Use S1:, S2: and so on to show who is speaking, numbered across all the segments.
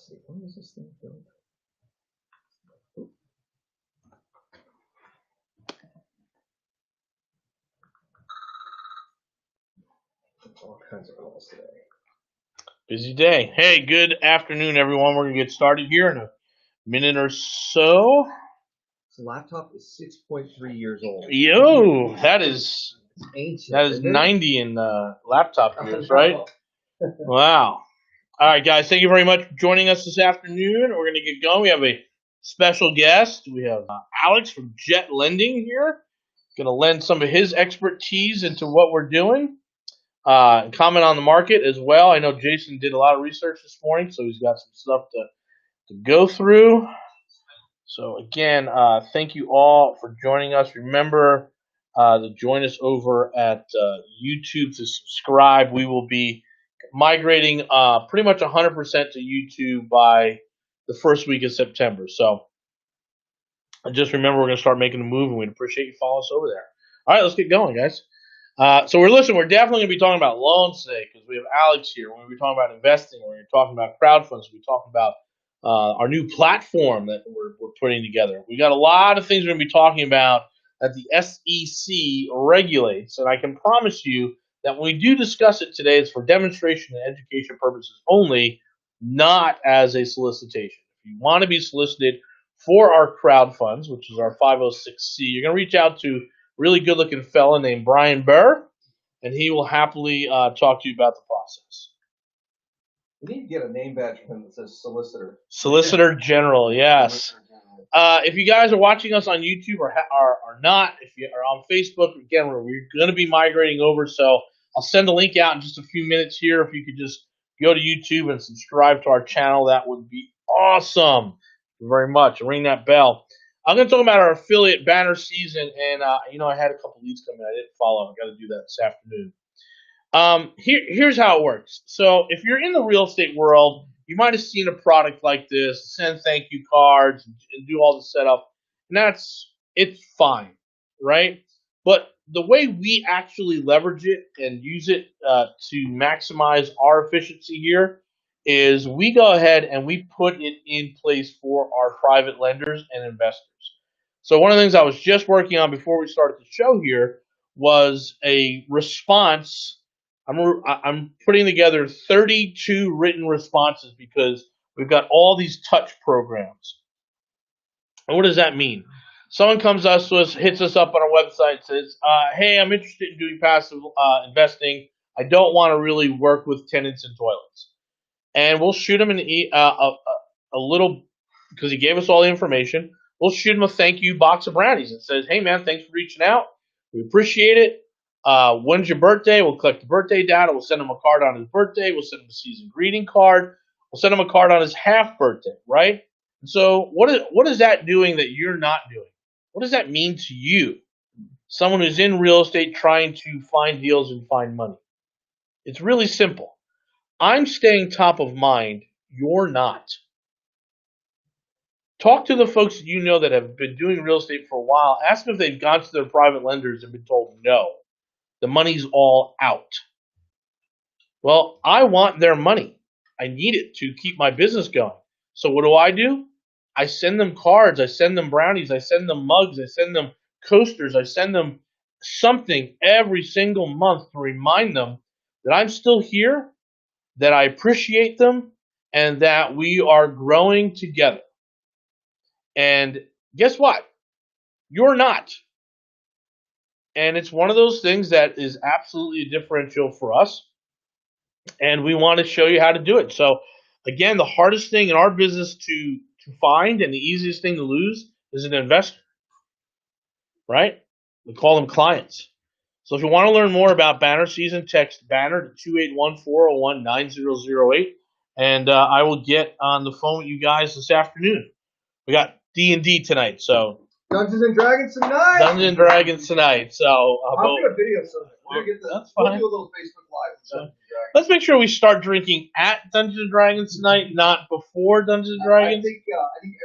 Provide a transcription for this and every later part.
S1: Let's see. When was this thing built? All kinds of calls today.
S2: Busy day. Hey, good afternoon, everyone. We're going to get started here in a minute or so.
S1: This laptop is 6.3 years old.
S2: Yo, that is
S1: ancient.
S2: that is 90 in laptop years, right? Wow. All right, guys. Thank you very much for joining us this afternoon. We're going to get going. We have a special guest. We have Alex from Jet Lending here. Going to lend some of his expertise into what we're doing. Comment on the market as well. I know Jason did a lot of research this morning, so he's got some stuff to go through. So again, thank you all for joining us. Remember to join us over at YouTube to subscribe. We will be migrating pretty much 100% to YouTube by the first week of September. So just remember we're going to start making a move, and we'd appreciate you following us over there. All right, let's get going, guys. So we're definitely going to be talking about loans today because we have Alex here. We're going to be talking about investing. We're going to be talking about crowdfunding. We're going to be talking about our new platform that we're putting together. We got a lot of things we're going to be talking about that the SEC regulates, and I can promise you that when we do discuss it today, it's for demonstration and education purposes only, not as a solicitation. If you want to be solicited for our crowd funds, which is our 506C, you're going to reach out to really good-looking fella named Brian Burr, and he will happily talk to you about the process.
S1: We need to get a name badge from him that says solicitor.
S2: Solicitor General, yes. If you guys are watching us on YouTube or not, if you are on Facebook, again, we're going to be migrating over, so I'll send a link out in just a few minutes here. If you could just go to YouTube and subscribe to our channel, that would be awesome. Thank you very much. Ring that bell. I'm going to talk about our affiliate banner season, and I had a couple leads come in. I didn't follow. I got to do that this afternoon. Here's how it works. So if you're in the real estate world, you might have seen a product like this, send thank you cards, and do all the setup, and it's fine, right? But the way we actually leverage it and use it to maximize our efficiency here is we go ahead and we put it in place for our private lenders and investors. So one of the things I was just working on before we started the show here was a response. I'm putting together 32 written responses because we've got all these touch programs. And what does that mean? Someone comes to us, hits us up on our website, says, hey, I'm interested in doing passive investing. I don't want to really work with tenants and toilets. And we'll shoot him a little, because he gave us all the information, we'll shoot him a thank you box of brownies and says, hey, man, thanks for reaching out. We appreciate it. When's your birthday? We'll collect the birthday data. We'll send him a card on his birthday. We'll send him a season greeting card. We'll send him a card on his half birthday, right? And so what is that doing that you're not doing? What does that mean to you? Someone who's in real estate trying to find deals and find money. It's really simple. I'm staying top of mind. You're not. Talk to the folks that you know that have been doing real estate for a while. Ask them if they've gone to their private lenders and been told no. The money's all out. Well, I want their money. I need it to keep my business going. So what do? I send them cards. I send them brownies. I send them mugs. I send them coasters. I send them something every single month to remind them that I'm still here, that I appreciate them, and that we are growing together. And guess what? You're not. And it's one of those things that is absolutely a differential for us. And we want to show you how to do it. So, again, the hardest thing in our business to find and the easiest thing to lose is an investor. Right? We call them clients. So if you want to learn more about banner season, text banner to 281-401-9008. And I will get on the phone with you guys this afternoon. We got D&D tonight, so
S1: Dungeons and Dragons tonight.
S2: So
S1: I'll do a video sometime.
S2: That's
S1: We'll
S2: fine.
S1: do a little Facebook Live.
S2: So, let's make sure we start drinking at Dungeons and Dragons tonight, not before Dungeons and Dragons.
S1: I think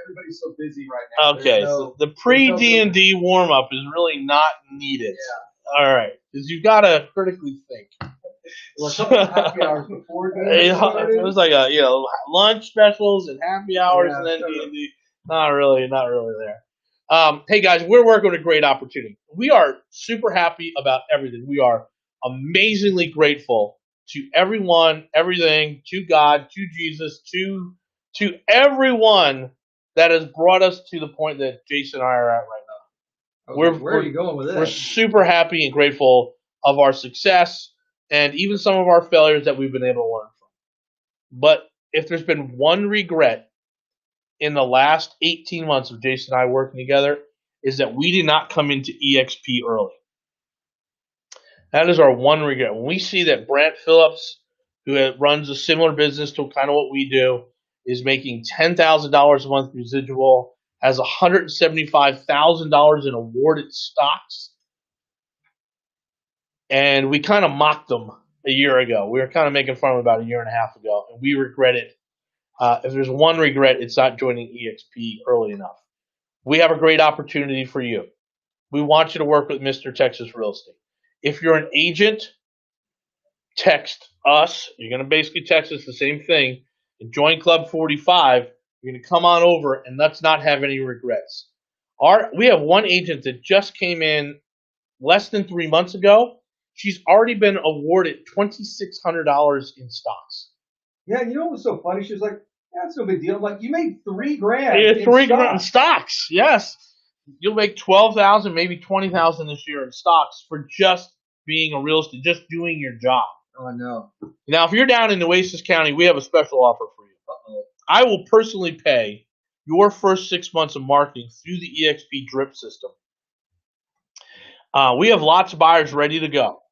S1: everybody's so busy right now.
S2: Okay, so the pre-D&D warm-up is really not needed.
S1: Yeah.
S2: All right, because you've got to critically think.
S1: Well, a couple of happy hours before games started.
S2: It was like lunch specials and happy hours, and then D&D. Not really there. Hey guys, we're working with a great opportunity. We are super happy about everything. We are amazingly grateful to everyone, everything, to God, to Jesus, to everyone that has brought us to the point that Jason and I are at right now.
S1: Where are you going with this?
S2: We're super happy and grateful of our success and even some of our failures that we've been able to learn from. But if there's been one regret in the last 18 months of Jason and I working together, is that we did not come into EXP early. That is our one regret. When we see that Brant Phillips, who runs a similar business to kind of what we do, is making $10,000 a month residual, has $175,000 in awarded stocks, and we kind of mocked them a year ago. We were kind of making fun of them about a year and a half ago, and we regret it. If there's one regret, it's not joining EXP early enough. We have a great opportunity for you. We want you to work with Mr. Texas Real Estate. If you're an agent, text us. You're going to basically text us the same thing. And join Club 45. You're going to come on over, and let's not have any regrets. We have one agent that just came in less than 3 months ago. She's already been awarded $2,600 in stocks.
S1: Yeah, you know what's so funny? She was like, "That's no big deal." I'm like, you made $3,000.
S2: Yeah, $3,000 in stocks. Yes, you'll make $12,000, maybe $20,000 this year in stocks for just being a real estate, just doing your job.
S1: Oh no!
S2: Now, if you're down in Nueces County, we have a special offer for you.
S1: Uh-oh.
S2: I will personally pay your first 6 months of marketing through the EXP drip system. We have lots of buyers ready to go.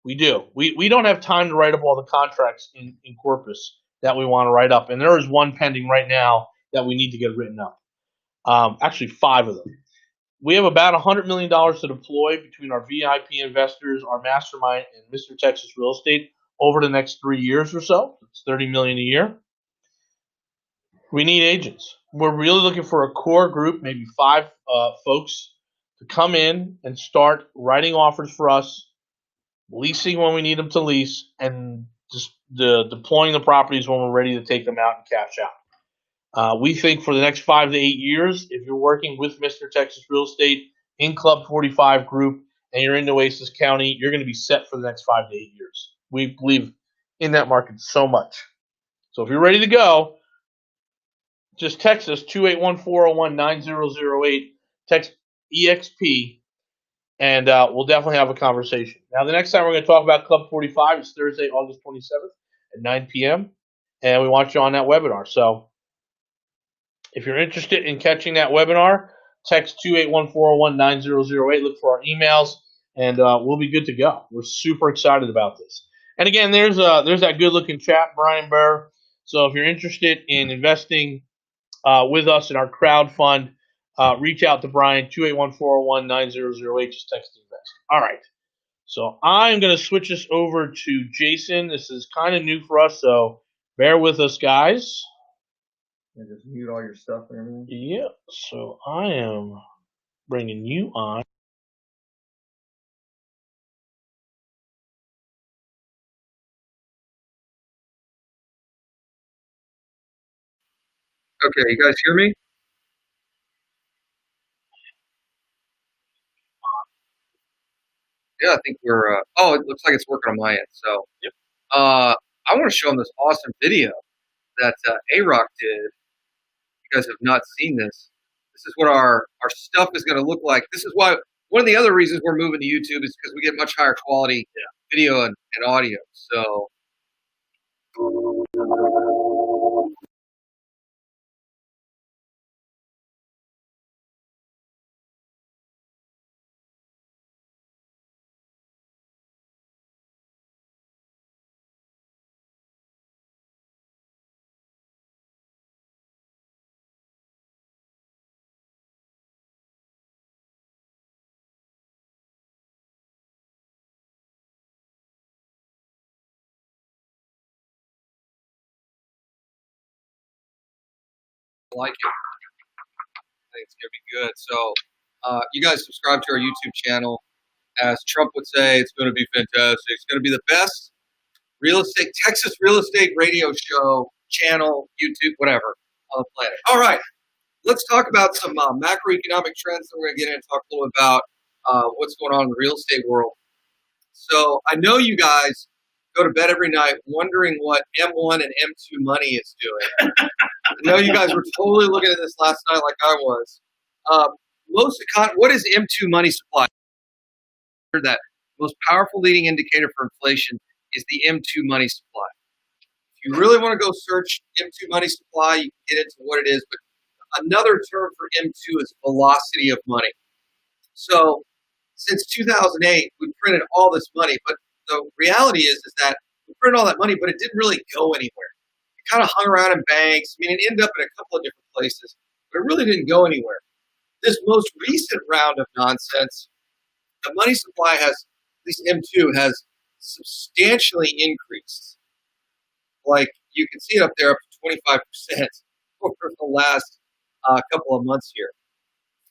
S2: We do. We don't have time to write up all the contracts in Corpus that we want to write up. And there is one pending right now that we need to get written up. Actually, 5 of them. We have about $100 million to deploy between our VIP investors, our mastermind, and Mr. Texas Real Estate over the next 3 years or so. It's $30 million a year. We need agents. We're really looking for a core group, maybe 5 folks, to come in and start writing offers for us, leasing when we need them to lease, and just deploying the properties when we're ready to take them out and cash out. We think for the next 5 to 8 years, if you're working with Mr. Texas Real Estate in Club 45 group and you're in Nueces County, you're going to be set for the next 5 to 8 years. We believe in that market so much. So if you're ready to go, just text us 281-401-9008. Text EXP, and we'll definitely have a conversation. Now, the next time we're going to talk about Club 45 is Thursday, August 27th at 9 p.m., and we want you on that webinar. So if you're interested in catching that webinar, text 281-401-9008. Look for our emails, and we'll be good to go. We're super excited about this. And again, there's that good-looking chap, Brian Burr. So if you're interested in investing with us in our crowd fund, reach out to Brian, 281-401-9008. Just text invest. All right. So I'm going to switch this over to Jason. This is kind of new for us, so bear with us, guys.
S1: And just mute all your stuff and everything.
S2: Yeah. So I am bringing you on.
S3: Okay, you guys hear me? Yeah, I think we're. Oh, it looks like it's working on my end. So,
S2: Yep.
S3: I want to show them this awesome video that A-Rock did. You guys have not seen this. This is what our stuff is going to look like. This is why one of the other reasons we're moving to YouTube is because we get much higher quality video and audio. So. Like it. I think it's going to be good. So, you guys subscribe to our YouTube channel. As Trump would say, it's going to be fantastic. It's going to be the best real estate, Texas real estate radio show, channel, YouTube, whatever on the planet. All right, let's talk about some macroeconomic trends that we're going to get in and talk a little about what's going on in the real estate world. So I know you guys go to bed every night wondering what M1 and M2 money is doing. I know you guys were totally looking at this last night like I was. What is M2 money supply? That most powerful leading indicator for inflation is the M2 money supply. If you really want to go search M2 money supply, you can get into what it is, but another term for M2 is velocity of money. So since 2008, we printed all this money, but the reality is that we printed all that money, but it didn't really go anywhere. It kind of hung around in banks. I mean, it ended up in a couple of different places, but it really didn't go anywhere. This most recent round of nonsense, the money supply has, at least M2, has substantially increased. Like, you can see it up there up to 25% over the last couple of months here.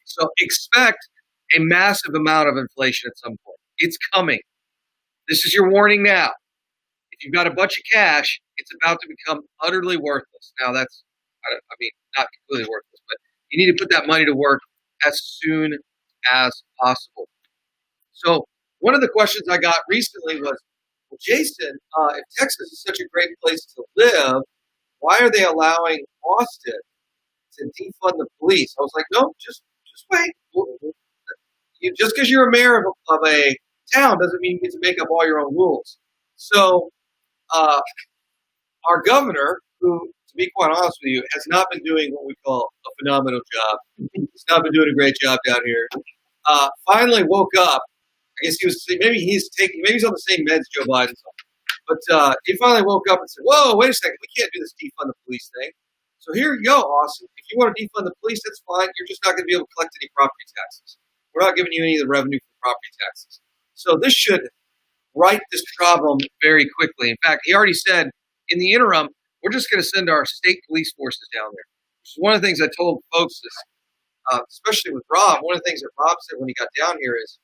S3: So expect a massive amount of inflation at some point. It's coming. This is your warning now. If you've got a bunch of cash, it's about to become utterly worthless. Now, that's, I mean, not completely worthless, but you need to put that money to work as soon as possible. So one of the questions I got recently was, well, Jason, if Texas is such a great place to live, why are they allowing Austin to defund the police? I was like, no, just wait. Just because you're a mayor of a town doesn't mean you get to make up all your own rules. So our governor, who, to be quite honest with you, has not been doing what we call a phenomenal job. He's not been doing a great job down here. Finally woke up. I guess maybe he's on the same meds Joe Biden's on. But he finally woke up and said, whoa, wait a second, we can't do this defund the police thing. So here you go, Austin. If you want to defund the police, that's fine. You're just not going to be able to collect any property taxes. We're not giving you any of the revenue from property taxes. So this should right this problem very quickly. In fact, he already said, in the interim, we're just going to send our state police forces down there. Which is one of the things I told folks is, especially with Rob, one of the things that Rob said when he got down here is,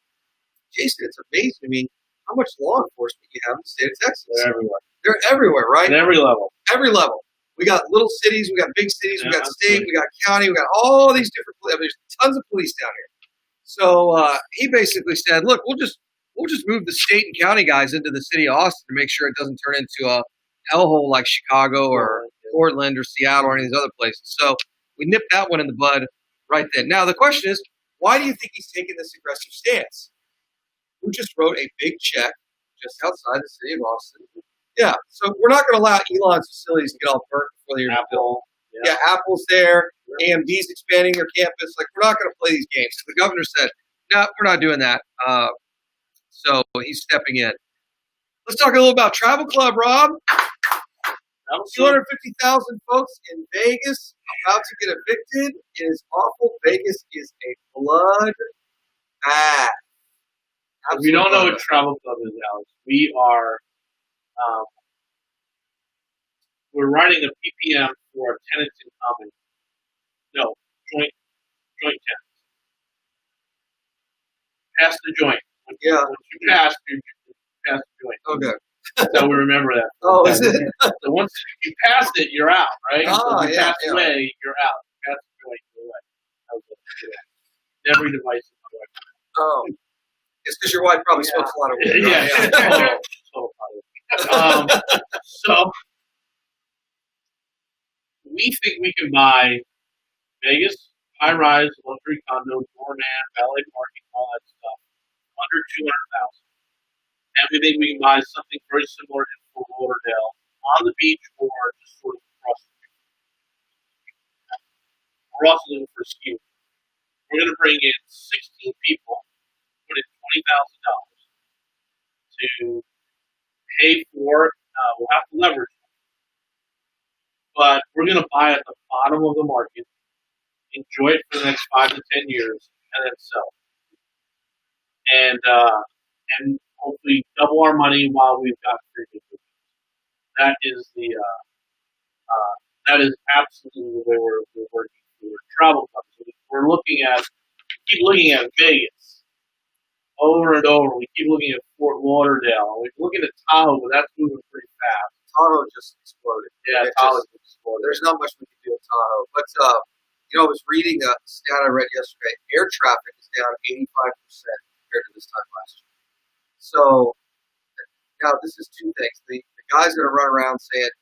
S3: Jason, it's amazing to me how much law enforcement you have in the state of Texas.
S2: They're everywhere.
S3: They're everywhere, right?
S2: At every level.
S3: Every level. We got little cities, we got big cities, we got state, we got county, we got all these different. There's tons of police down here. So he basically said, "Look, we'll just move the state and county guys into the city of Austin to make sure it doesn't turn into a hellhole like Chicago or Portland or Seattle or any of these other places." So we nipped that one in the bud right then. Now the question is, why do you think he's taking this aggressive stance? Who just wrote a big check just outside the city of Austin? Yeah, so we're not going to allow Elon's facilities to get all burnt before they're built. Yeah, Apple's there. AMD's expanding their campus. Like, we're not going to play these games. So the governor said, no, we're not doing that. So he's stepping in. Let's talk a little about Travel Club, Rob. 250,000 folks in Vegas about to get evicted. It is awful. Vegas is a blood bath.
S2: If you don't know what Travel Club is, Alex, we are we're writing a PPM for our tenants in common. No, joint tenants. Pass the joint. Once you pass the joint.
S3: Okay.
S2: So we remember that.
S3: Oh, is it?
S2: So once you pass it, you're out, right?
S3: Oh,
S2: so if you pass away, you're out. Pass the joint, you're away. Every device is away.
S3: Oh. It's because your wife probably smokes a lot of weed.
S2: Yeah. So we think we can buy Vegas, high-rise, luxury condos, doorman, valet parking, all that stuff, under $200,000. And we think we can buy something very similar in Fort Lauderdale, on the beach or just sort of across the street. We're also looking for a ski. We're going to bring in 16 people, put in $20,000 to pay for. We'll have to leverage it, but we're going to buy at the bottom of the market, enjoy it for the next 5 to 10 years, and then sell. And hopefully double our money while we've got free vacations. That is that is absolutely the way we're working for Travel Club. So keep looking at Vegas over and over. We keep looking at Fort Lauderdale. We're looking at Tahoe, but that's moving pretty path.
S3: Tahoe just exploded.
S2: Yeah,
S3: Tahoe just exploded. There's not much we can do in Tahoe. But, I was reading a stat I read yesterday. Air traffic is down 85% compared to this time last year. So, now this is two things. The guy's going to run around saying,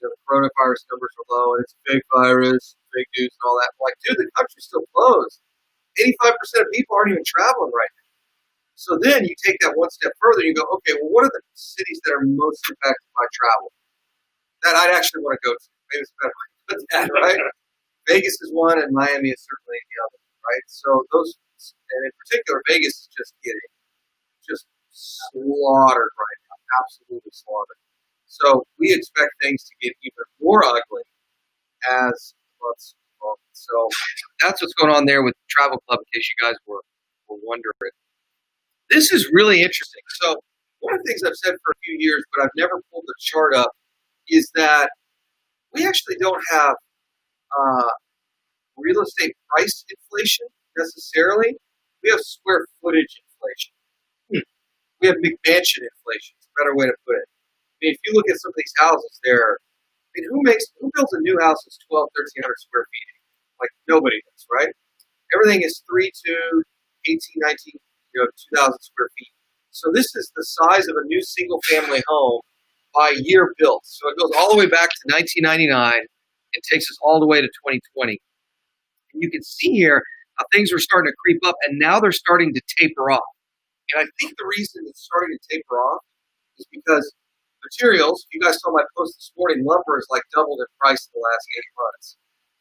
S3: the coronavirus numbers are low and it's a fake virus, fake news and all that. Like, dude, the country's still closed. 85% of people aren't even traveling right now. So then you take that one step further and you go, okay, well, what are the cities that are most impacted by travel that I'd actually want to go to? Maybe it's a better way to put that, right? Vegas is one and Miami is certainly the other, right? So those, and in particular, Vegas is just getting slaughtered right now, absolutely slaughtered. So we expect things to get even more ugly as months go on. So that's what's going on there with the Travel Club, in case you guys were wondering. This is really interesting. So one of the things I've said for a few years, but I've never pulled the chart up, is that we actually don't have real estate price inflation necessarily. We have square footage inflation. We have McMansion inflation. It's a better way to put it. I mean, if you look at some of these houses, who builds a new house that's 1,300 square feet? Like, nobody does, right? Everything is 3,2, 18, 19, 2,000 square feet. So this is the size of a new single-family home by year built. So it goes all the way back to 1999 and takes us all the way to 2020. And you can see here how things are starting to creep up, and now they're starting to taper off. And I think the reason it's starting to taper off is because materials, you guys saw my post this morning, lumber is like doubled in price in the last 8 months.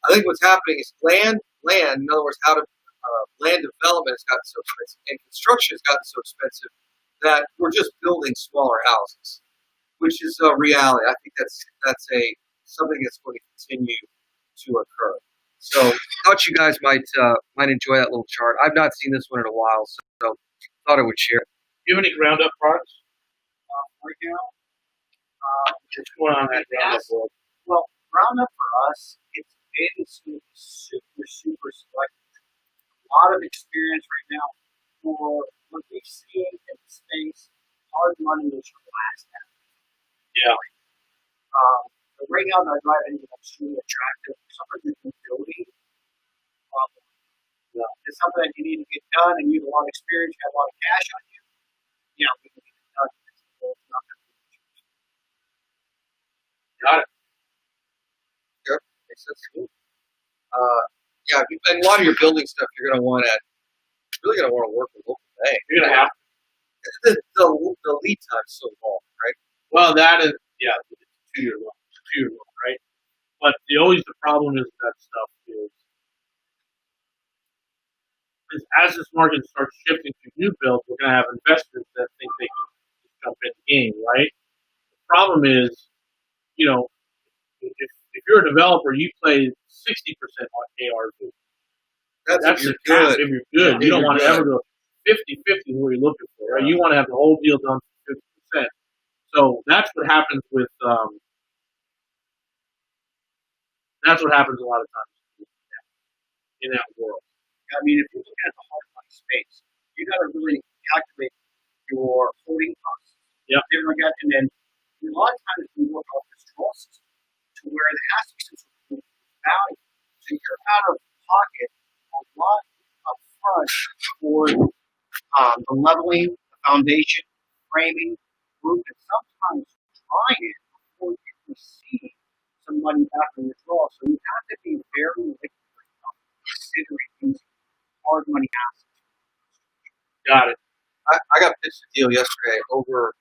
S3: I think what's happening is land, in other words, land development has gotten so expensive and construction has gotten so expensive that we're just building smaller houses, which is a reality. I think that's something that's going to continue to occur. So I thought you guys might enjoy that little chart. I've not seen this one in a while, so thought I would share.
S2: Do you have any ground up products
S4: Right now,
S2: what's going on in that ground up world?
S4: well, Roundup for us, it's been super, super selective. A lot of experience right now for what they see in the space. Hard money is your last asset.
S2: Yeah.
S4: But right now, that I drive anything extremely attractive. Something that you're building. It's something that you need to get done, and you have a lot of experience, you have a lot of cash on you. Yeah, we can get it done. It's not going to be
S2: Got it.
S3: Yep, makes sense to me. And a lot of your building stuff, you're going to want to work with local bank.
S2: You're gonna have
S3: The lead time's so long, right?
S2: well, that is it's 2 year long. It's 2 year long, right? But the problem is that stuff is as this market starts shifting to new builds, we're gonna have investors that think they can just jump in the game, right? The problem is, if you're a developer, you play 60% on ARV. That's
S3: if
S2: the
S3: you're
S2: cap
S3: good.
S2: if you're good. You don't want to ever go 50-50 is what you're looking for, right? You want to have the whole deal done for 50%. So that's what happens with that's what happens a lot of times in that world.
S4: I mean, if you look at the hard money space, you got to really calculate your holding costs.
S2: Yep.
S4: Everything like that. And then a lot of times we work off this draw system to where there has to be some sort of value. So you're out of pocket a lot up front for the leveling, the foundation, framing, roof, and sometimes trying it before you receive some money back from your draw. So you have to be very liquid considering using hard money assets.
S2: Got it.
S3: I got pitched a deal yesterday over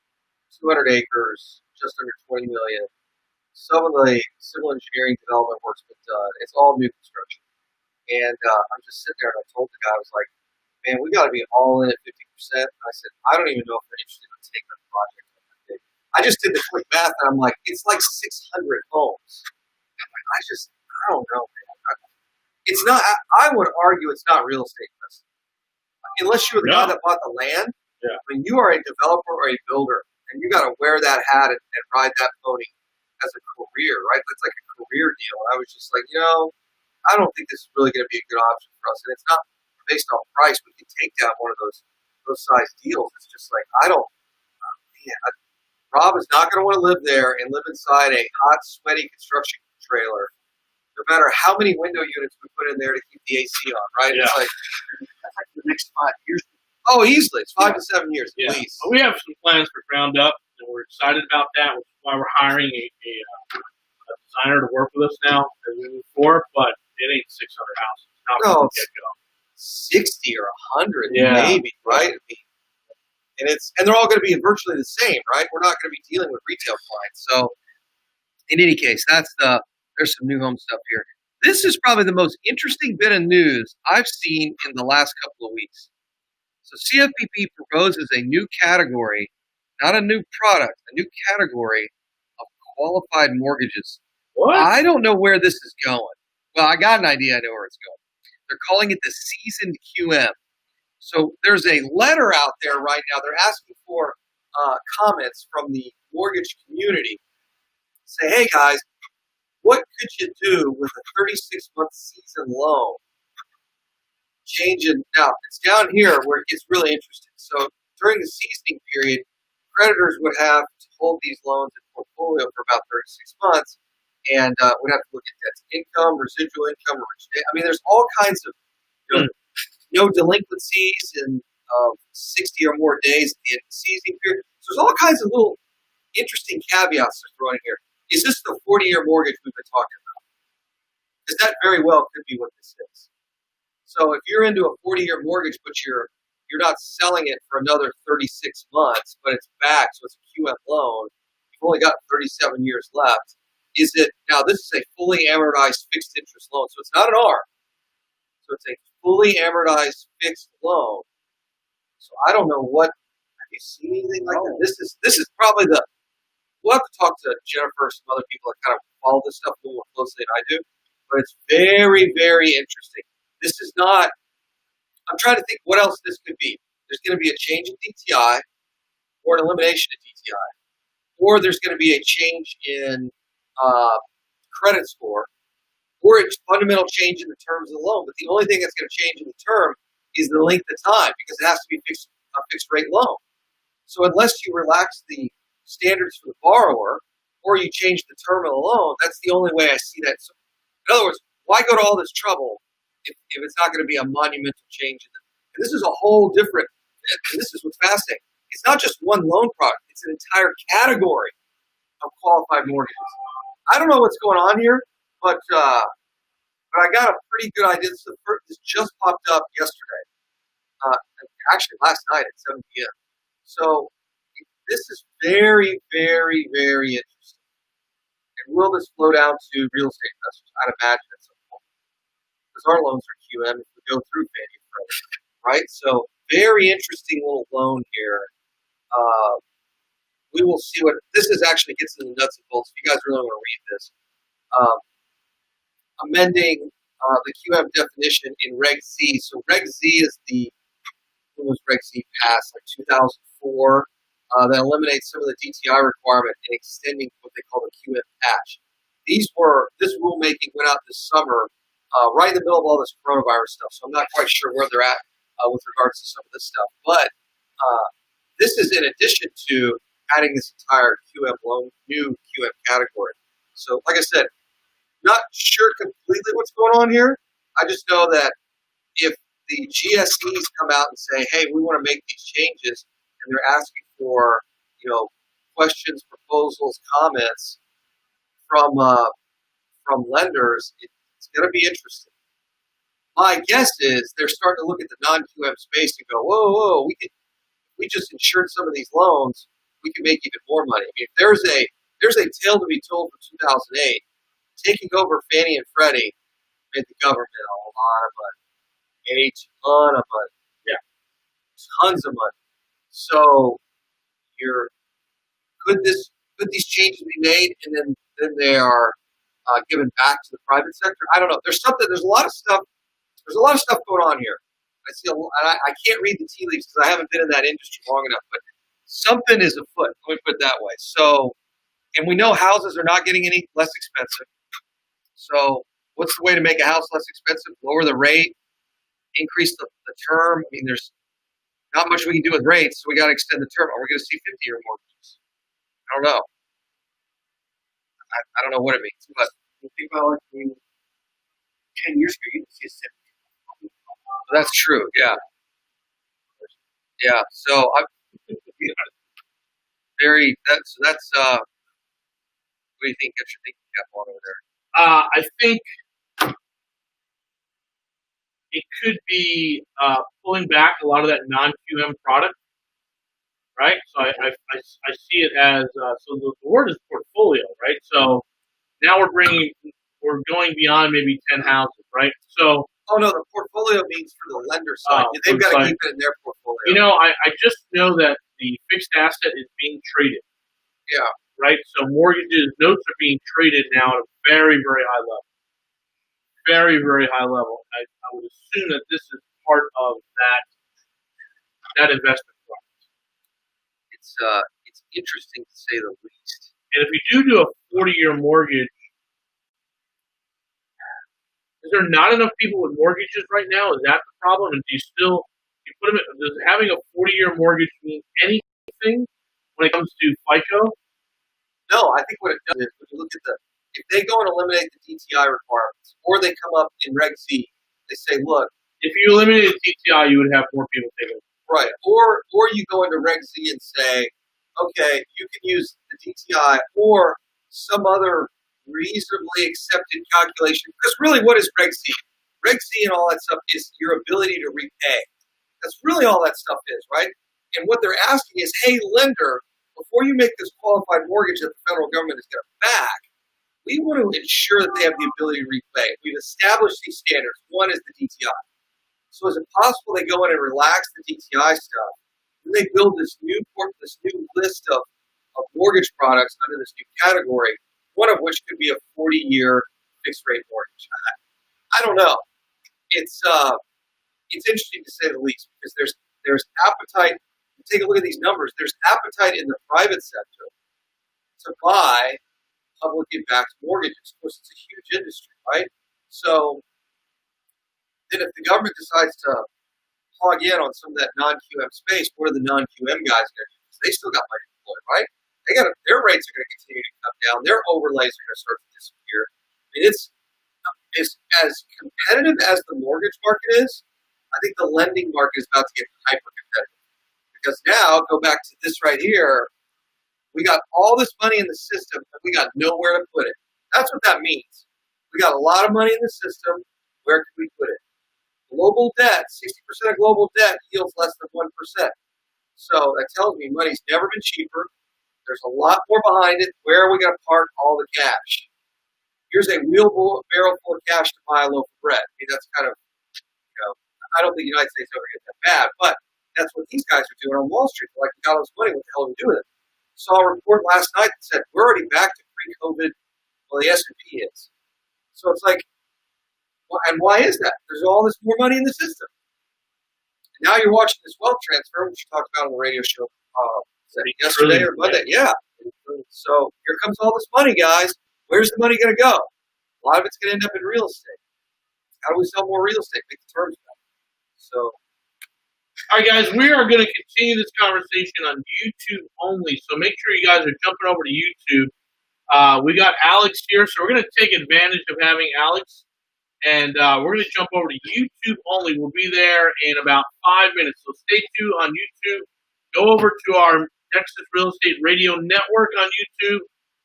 S3: 200 acres, just under 20 million. Some of the civil engineering development work's been done. It's all new construction. And I'm just sitting there and I told the guy, I was like, man, we got to be all in at 50%. And I said, I don't even know if they're interested in taking a project like that big. I just did the quick math and I'm like, it's like 600 homes. I'm like, I don't know, man. It's not, I would argue it's not real estate investing. Unless you're the guy that bought the land.
S2: Yeah.
S3: I mean, you are a developer or a builder, and you got to wear that hat and ride that pony as a career, right? That's like a career deal. And I was just like, I don't think this is really going to be a good option for us. And it's not based on price. We can take down one of those size deals. It's just like, Rob is not going to want to live there and live inside a hot, sweaty construction trailer, no matter how many window units we put in there to keep the AC on, right?
S2: Yeah.
S3: It's like,
S4: That's like the next 5 years.
S3: oh, easily. It's 5 to 7 years,
S2: Yeah.
S3: at least.
S2: But we have some plans for ground up, and we're excited about that, which is why we're hiring a designer to work with us now that we move forward, but it ain't 600 houses. It's not
S3: No,
S2: going
S3: it's-
S2: to get going.
S3: 60 or 100,
S2: Yeah.
S3: maybe, right? And they're all going to be virtually the same, right? We're not going to be dealing with retail clients. So, in any case, there's some new home stuff here. This is probably the most interesting bit of news I've seen in the last couple of weeks. So, CFPB proposes a new category, not a new product, a new category of qualified mortgages.
S2: What?
S3: I don't know where this is going. Well, I got an idea. I know where it's going. They're calling it the seasoned QM. So there's a letter out there right now. They're asking for comments from the mortgage community. Say, hey guys, what could you do with a 36-month season loan? Now, it's down here where it gets really interesting. So during the seasoning period, creditors would have to hold these loans in portfolio for about 36 months and would have to look at debt to income, residual income, I mean, there's all kinds of no delinquencies in 60 or more days at the end of the seasoning period. So there's all kinds of little interesting caveats they're throwing in here. Is this the 40-year mortgage we've been talking about? Because that very well could be what this is. So if you're into a 40-year mortgage, but you're not selling it for another 36 months, but it's back, so it's a QM loan, you've only got 37 years left. Now this is a fully amortized fixed interest loan, so it's not an ARM. So it's a fully amortized fixed loan. So I don't know have you seen anything like that? This is probably we'll have to talk to Jennifer and some other people that kind of follow this stuff a little more closely than I do, but it's very, very interesting. This is not, I'm trying to think what else this could be. There's going to be a change in DTI or an elimination of DTI, or there's going to be a change in credit score, or a fundamental change in the terms of the loan. But the only thing that's going to change in the term is the length of time because it has to be a fixed rate loan. So unless you relax the standards for the borrower or you change the term of the loan, that's the only way I see that. So in other words, why go to all this trouble if it's not going to be a monumental change? And this is a whole different, and this is what's fascinating. It's not just one loan product. It's an entire category of qualified mortgages. I don't know what's going on here, but I got a pretty good idea. This just popped up yesterday, actually last night at 7 p.m. So this is very, very, very interesting. And will this flow down to real estate investors? I'd imagine at some point. Because our loans are QM if we go through Fannie and Freddie, right? So very interesting little loan here. We will see what this is actually gets into the nuts and bolts. If you guys really want to read this, amending the QM definition in Reg Z. So Reg Z is when was Reg Z passed? Like 2004. That eliminates some of the DTI requirement and extending what they call the QM patch. This rulemaking went out this summer, right in the middle of all this coronavirus stuff. So I'm not quite sure where they're at with regards to some of this stuff. But this is in addition to adding this entire QM loan, new QM category. So, like I said, not sure completely what's going on here. I just know that if the GSEs come out and say, hey, we want to make these changes, and they're asking for, questions, proposals, comments from lenders, it's going to be interesting. My guess is they're starting to look at the non-QM space and go, whoa, we just insured some of these loans, we can make even more money. I mean, if there's a tale to be told for 2008. Taking over Fannie and Freddie made the government a lot of money. A ton of money. Yeah. Tons of money. So could these changes be made and then they are given back to the private sector? I don't know. There's a lot of stuff going on here. I see I can't read the tea leaves because I haven't been in that industry long enough, but something is afoot. Let me put it that way. So, and we know houses are not getting any less expensive. So what's the way to make a house less expensive? Lower the rate, increase the term. I mean, there's not much we can do with rates, so we got to extend the term. Are we going to see 50-year mortgages? I don't know. I don't know what it means, but
S4: You think about like 10 years ago, you didn't see a 70.
S3: that's true. Yeah. Yeah. So I'm very. That's. What do you think? Get your thinking cap on over there.
S2: I think it could be pulling back a lot of that non-QM product, right? So I see it as so the word is portfolio, right? So now we're going beyond maybe 10 houses, right? So
S3: Oh no, the portfolio means for the lender side. They've got to keep it in their portfolio.
S2: you know, I just know that the fixed asset is being traded.
S3: Yeah.
S2: Right? So mortgages, notes are being traded now at a very, very high level. Very, very high level. I would assume that this is part of that investment product.
S3: It's interesting to say the least.
S2: And if you do a 40-year mortgage, is there not enough people with mortgages right now? Is that the problem? And do you put them in, does having a 40-year mortgage mean anything when it comes to FICO?
S3: No, I think what it does is when you look at if they go and eliminate the DTI requirements, or they come up in Reg Z, they say, look,
S2: if you eliminated DTI, you would have more people take it.
S3: Right, or you go into Reg Z and say, okay, you can use the DTI or some other reasonably accepted calculation. Because really, what is Reg Z? Reg Z and all that stuff is your ability to repay. That's really all that stuff is, right? And what they're asking is, hey, lender, before you make this qualified mortgage that the federal government is going to back, we want to ensure that they have the ability to repay. We've established these standards. One is the DTI. So is it possible they go in and relax the DTI stuff, and they build this new list of mortgage products under this new category, one of which could be a 40-year fixed rate mortgage? I don't know. It's interesting to say the least, because there's appetite. Take a look at these numbers. There's appetite in the private sector to buy publicly backed mortgages. Of course, it's a huge industry, right? So then if the government decides to plug in on some of that non-QM space, what are the non-QM guys going to do? Because they still got money to deploy, right? Their rates are going to continue to come down. Their overlays are going to start to disappear. I mean, it's as competitive as the mortgage market is. I think the lending market is about to get hyper competitive. Because now, go back to this right here, we got all this money in the system, and we got nowhere to put it. That's what that means. We got a lot of money in the system. Where can we put it? Global debt, 60% of global debt yields less than 1%. So that tells me money's never been cheaper. There's a lot more behind it. Where are we going to park all the cash? Here's a barrel full of cash to buy a loaf of bread. I mean, that's kind of, I don't think the United States ever gets that bad, but that's what these guys are doing on Wall Street. They're like, we got all this money, what the hell are we doing with it? Saw a report last night that said we're already back to pre-COVID. Well, the S&P is. So it's like, and why is that? There's all this more money in the system. And now you're watching this wealth transfer, which we talked about on the radio show yesterday or Monday. Yeah. So here comes all this money, guys. Where's the money going to go? A lot of it's going to end up in real estate. How do we sell more real estate? Make the terms better. So.
S2: All right, guys, we are going to continue this conversation on YouTube only, so make sure you guys are jumping over to YouTube. We got Alex here, so we're going to take advantage of having Alex, and we're going to jump over to YouTube only. We'll be there in about 5 minutes, so stay tuned on YouTube. Go over to our Nexus Real Estate Radio Network on YouTube,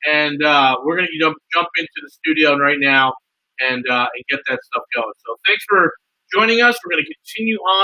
S2: and we're going to jump into the studio right now and get that stuff going. So thanks for joining us. We're going to continue on.